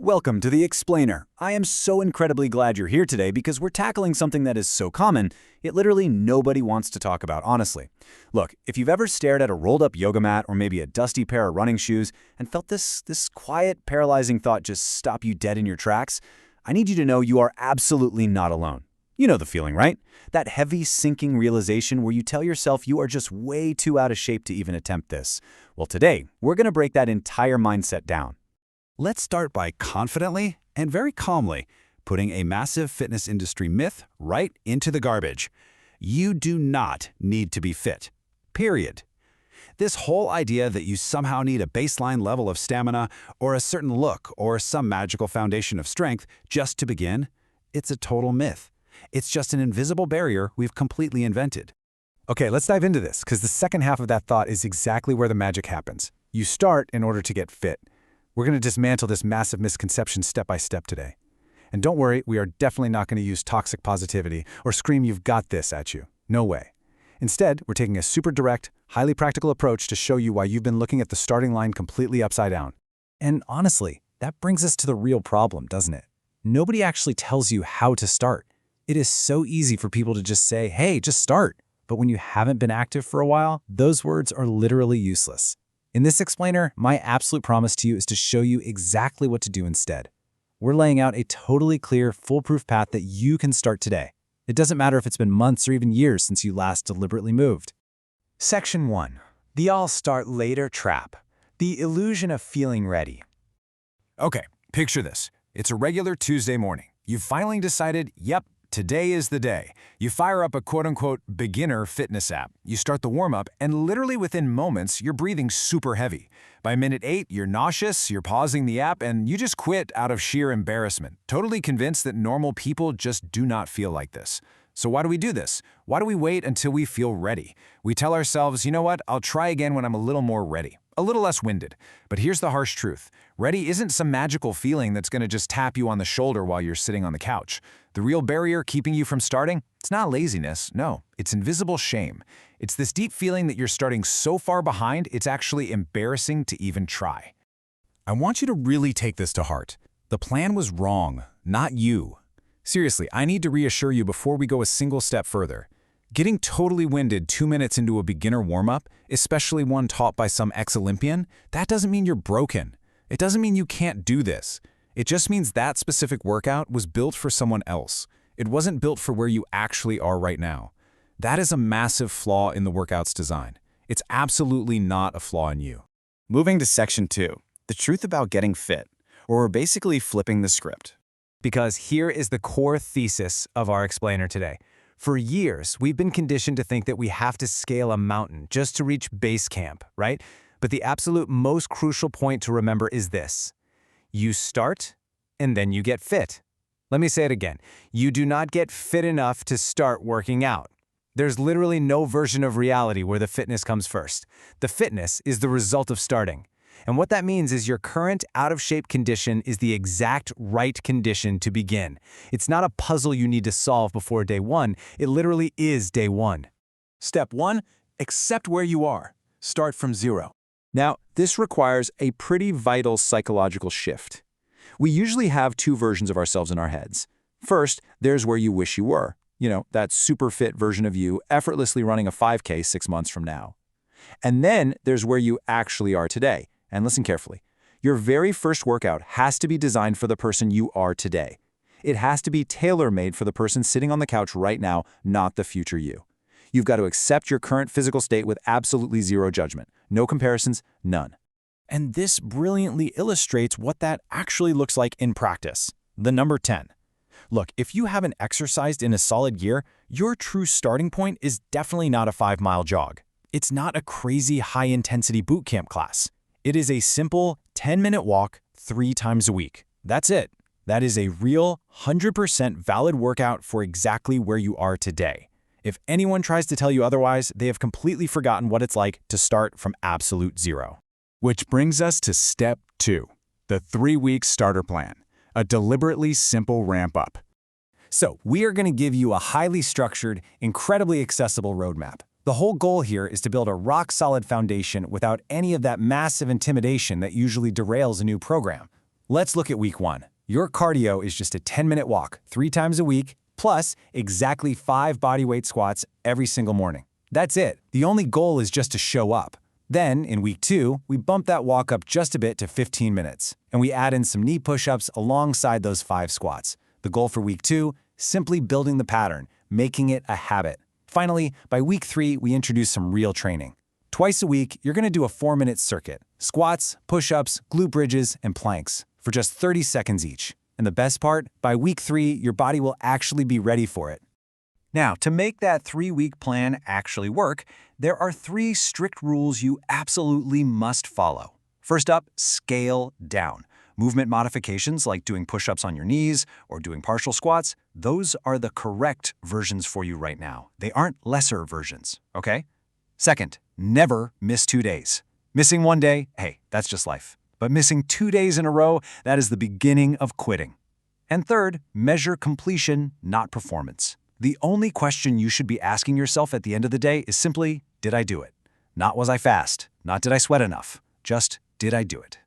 Welcome to The Explainer. I am so incredibly glad you're here today because we're tackling something that is so common, yet literally nobody wants to talk about honestly. Look, if you've ever stared at a rolled-up yoga mat or maybe a dusty pair of running shoes and felt this quiet, paralyzing thought just stop you dead in your tracks, I need you to know you are absolutely not alone. You know the feeling, right? That heavy, sinking realization where you tell yourself you are just way too out of shape to even attempt this. Well, today, we're going to break that entire mindset down. Let's start by confidently and very calmly putting a massive fitness industry myth right into the garbage. You do not need to be fit. Period. This whole idea that you somehow need a baseline level of stamina or a certain look or some magical foundation of strength just to begin, it's a total myth. It's just an invisible barrier we've completely invented. Okay, let's dive into this, because the second half of that thought is exactly where the magic happens. You start in order to get fit. We're going to dismantle this massive misconception step by step today. And don't worry, we are definitely not going to use toxic positivity or scream "you've got this" at you. No way. Instead, we're taking a super direct, highly practical approach to show you why you've been looking at the starting line completely upside down. And honestly, that brings us to the real problem, doesn't it? Nobody actually tells you how to start. It is so easy for people to just say, hey, just start. But when you haven't been active for a while, those words are literally useless. In this explainer, my absolute promise to you is to show you exactly what to do instead. We're laying out a totally clear, foolproof path that you can start today. It doesn't matter if it's been months or even years since you last deliberately moved. Section 1. The I'll start later trap. The illusion of feeling ready. Okay, picture this. It's a regular Tuesday morning. You've finally decided, yep, today is the day. You fire up a quote-unquote beginner fitness app. You start the warm-up, and literally within moments, you're breathing super heavy. By minute 8, you're nauseous, you're pausing the app, and you just quit out of sheer embarrassment, totally convinced that normal people just do not feel like this. So why do we do this? Why do we wait until we feel ready? We tell ourselves, you know what, I'll try again when I'm a little more ready, a little less winded. But here's the harsh truth. Ready isn't some magical feeling that's going to just tap you on the shoulder while you're sitting on the couch. The real barrier keeping you from starting? It's not laziness, no, it's invisible shame. It's this deep feeling that you're starting so far behind, it's actually embarrassing to even try. I want you to really take this to heart. The plan was wrong, not you. Seriously, I need to reassure you before we go a single step further. Getting totally winded 2 minutes into a beginner warm-up, especially one taught by some ex-Olympian, that doesn't mean you're broken. It doesn't mean you can't do this. It just means that specific workout was built for someone else. It wasn't built for where you actually are right now. That is a massive flaw in the workout's design. It's absolutely not a flaw in you. Moving to Section 2, the truth about getting fit, or we're basically flipping the script. Because here is the core thesis of our explainer today. For years, we've been conditioned to think that we have to scale a mountain just to reach base camp, right? But the absolute most crucial point to remember is this. You start, and then you get fit. Let me say it again. You do not get fit enough to start working out. There's literally no version of reality where the fitness comes first. The fitness is the result of starting. And what that means is your current out-of-shape condition is the exact right condition to begin. It's not a puzzle you need to solve before day one. It literally is day one. Step 1. Accept where you are. Start from zero. Now, this requires a pretty vital psychological shift. We usually have two versions of ourselves in our heads. First, there's where you wish you were. You know, that super fit version of you effortlessly running a 5K 6 months from now. And then there's where you actually are today. And listen carefully. Your very first workout has to be designed for the person you are today. It has to be tailor-made for the person sitting on the couch right now, not the future you. You've got to accept your current physical state with absolutely zero judgment. No comparisons, none. And this brilliantly illustrates what that actually looks like in practice. The number 10. Look, if you haven't exercised in a solid year, your true starting point is definitely not a 5-mile jog. It's not a crazy high-intensity boot camp class. It is a simple 10-minute walk 3 times a week. That's it. That is a real 100% valid workout for exactly where you are today. If anyone tries to tell you otherwise, they have completely forgotten what it's like to start from absolute zero. Which brings us to Step 2, the 3-week starter plan, a deliberately simple ramp-up. So we are going to give you a highly structured, incredibly accessible roadmap. The whole goal here is to build a rock-solid foundation without any of that massive intimidation that usually derails a new program. Let's look at week 1. Your cardio is just a 10-minute walk 3 times a week, plus exactly 5 bodyweight squats every single morning. That's it. The only goal is just to show up. Then, in week 2, we bump that walk up just a bit to 15 minutes, and we add in some knee push-ups alongside those 5 squats. The goal for week 2, simply building the pattern, making it a habit. Finally, by week 3, we introduce some real training. Twice a week, you're going to do a 4-minute circuit. Squats, push-ups, glute bridges, and planks for just 30 seconds each. And the best part, by week 3, your body will actually be ready for it. Now, to make that 3-week plan actually work, there are 3 strict rules you absolutely must follow. First up, scale down. Movement modifications like doing push-ups on your knees or doing partial squats, those are the correct versions for you right now. They aren't lesser versions, okay? Second, never miss 2 days. Missing 1 day, hey, that's just life. But missing 2 days in a row, that is the beginning of quitting. And third, measure completion, not performance. The only question you should be asking yourself at the end of the day is simply, did I do it? Not was I fast, not did I sweat enough, just did I do it?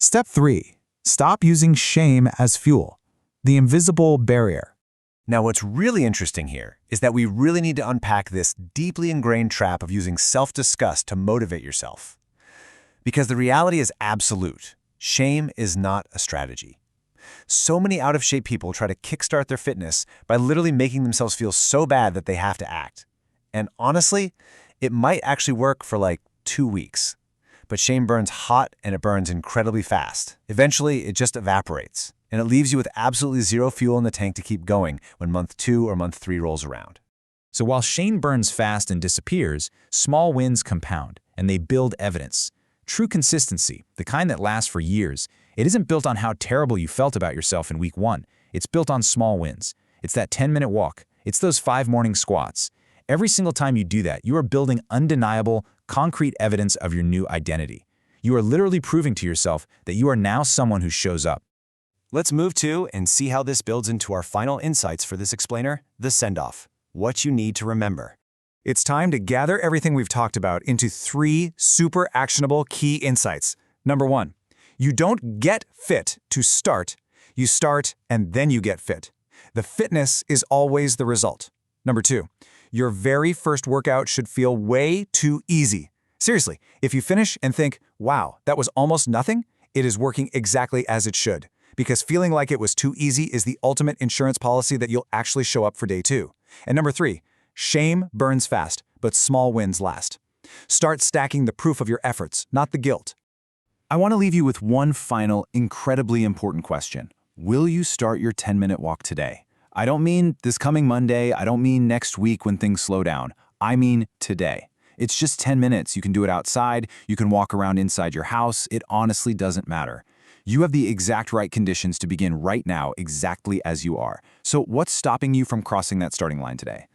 Step 3. Stop using shame as fuel. The invisible barrier. Now, what's really interesting here is that we really need to unpack this deeply ingrained trap of using self-disgust to motivate yourself. Because the reality is absolute. Shame is not a strategy. So many out-of-shape people try to kickstart their fitness by literally making themselves feel so bad that they have to act. And honestly, it might actually work for like 2 weeks. But shame burns hot and it burns incredibly fast. Eventually, it just evaporates, and it leaves you with absolutely zero fuel in the tank to keep going when month 2 or month 3 rolls around. So while shame burns fast and disappears, small wins compound, and they build evidence. True consistency, the kind that lasts for years, it isn't built on how terrible you felt about yourself in week 1. It's built on small wins. It's that 10-minute walk. It's those 5 morning squats. Every single time you do that, you are building undeniable, concrete evidence of your new identity. You are literally proving to yourself that you are now someone who shows up. Let's move to and see how this builds into our final insights for this explainer, the send-off. What you need to remember. It's time to gather everything we've talked about into 3 super actionable key insights. Number 1, you don't get fit to start. You start and then you get fit. The fitness is always the result. Number 2, your very first workout should feel way too easy. Seriously, if you finish and think, wow, that was almost nothing, it is working exactly as it should. Because feeling like it was too easy is the ultimate insurance policy that you'll actually show up for day 2. And number 3, shame burns fast, but small wins last. Start stacking the proof of your efforts, not the guilt. I want to leave you with one final, incredibly important question. Will you start your 10-minute walk today? I don't mean this coming Monday. I don't mean next week when things slow down. I mean today. It's just 10 minutes. You can do it outside. You can walk around inside your house. It honestly doesn't matter. You have the exact right conditions to begin right now, exactly as you are. So what's stopping you from crossing that starting line today?